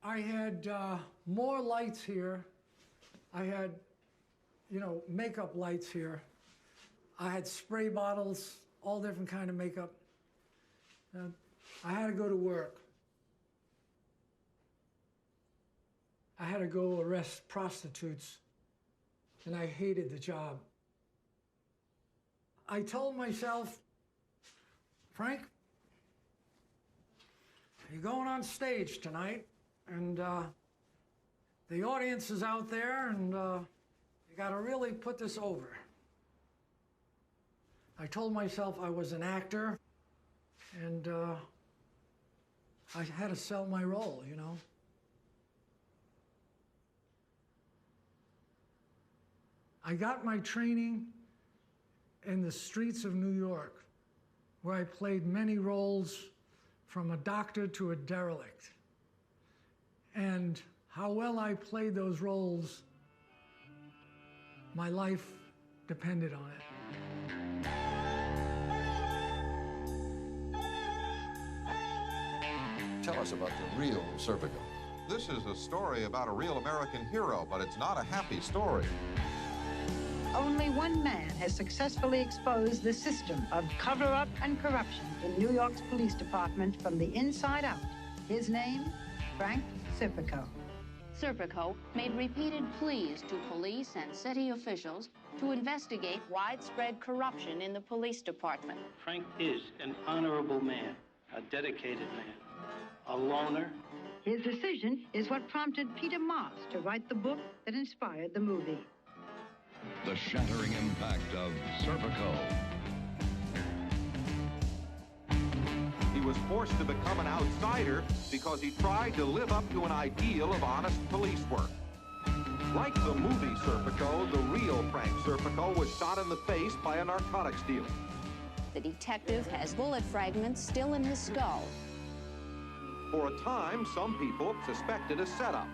I had more lights here. I had, makeup lights here. I had spray bottles, all different kind of makeup. I had to go to work. I had to go arrest prostitutes, and I hated the job. I told myself, Frank, you're going on stage tonight, and the audience is out there, and you gotta really put this over. I told myself I was an actor, and I had to sell my role, I got my training in the streets of New York, where I played many roles, from a doctor to a derelict. And how well I played those roles, my life depended on it. Tell us about the real Serpico. This is a story about a real American hero, but it's not a happy story. Only one man has successfully exposed the system of cover-up and corruption in New York's police department from the inside out. His name, Frank Serpico. Serpico made repeated pleas to police and city officials to investigate widespread corruption in the police department. Frank is an honorable man, a dedicated man, a loner. His decision is what prompted Peter Moss to write the book that inspired the movie. The shattering impact of Serpico. He was forced to become an outsider because he tried to live up to an ideal of honest police work. Like the movie Serpico, the real Frank Serpico was shot in the face by a narcotics dealer. The detective has bullet fragments still in his skull. For a time, some people suspected a setup.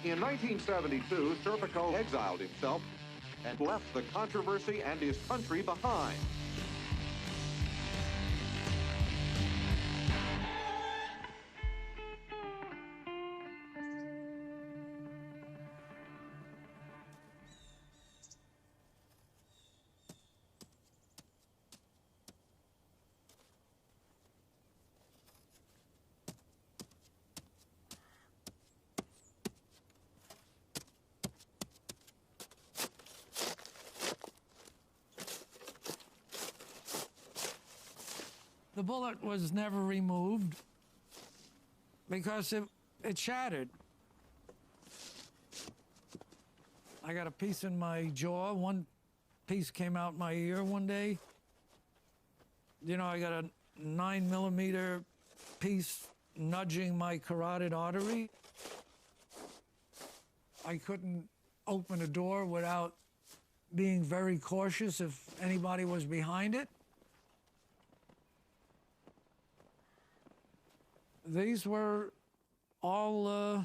In 1972, Serpico exiled himself and left the controversy and his country behind. The bullet was never removed because it shattered. I got a piece in my jaw. One piece came out my ear one day. I got a 9mm piece nudging my carotid artery. I couldn't open a door without being very cautious if anybody was behind it. These were all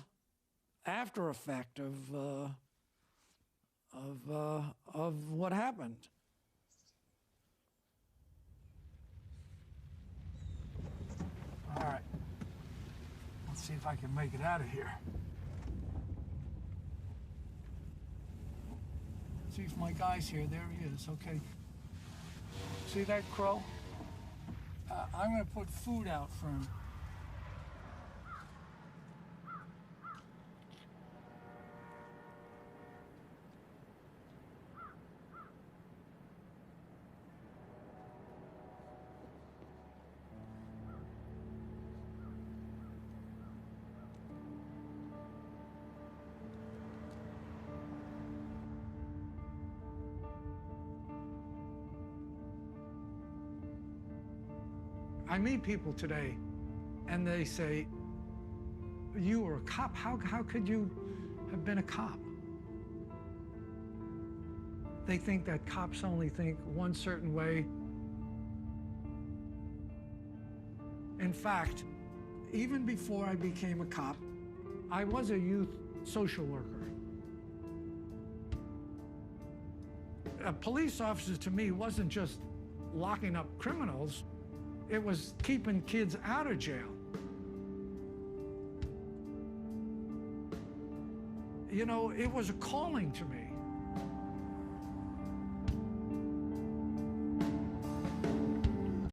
after effect of what happened. All right, let's see if I can make it out of here. See if my guy's here. There he is. Okay. See that crow? I'm gonna put food out for him. I meet people today, and they say, you were a cop. How could you have been a cop? They think that cops only think one certain way. In fact, even before I became a cop, I was a youth social worker. A police officer to me wasn't just locking up criminals. It was keeping kids out of jail. you know, it was a calling to me.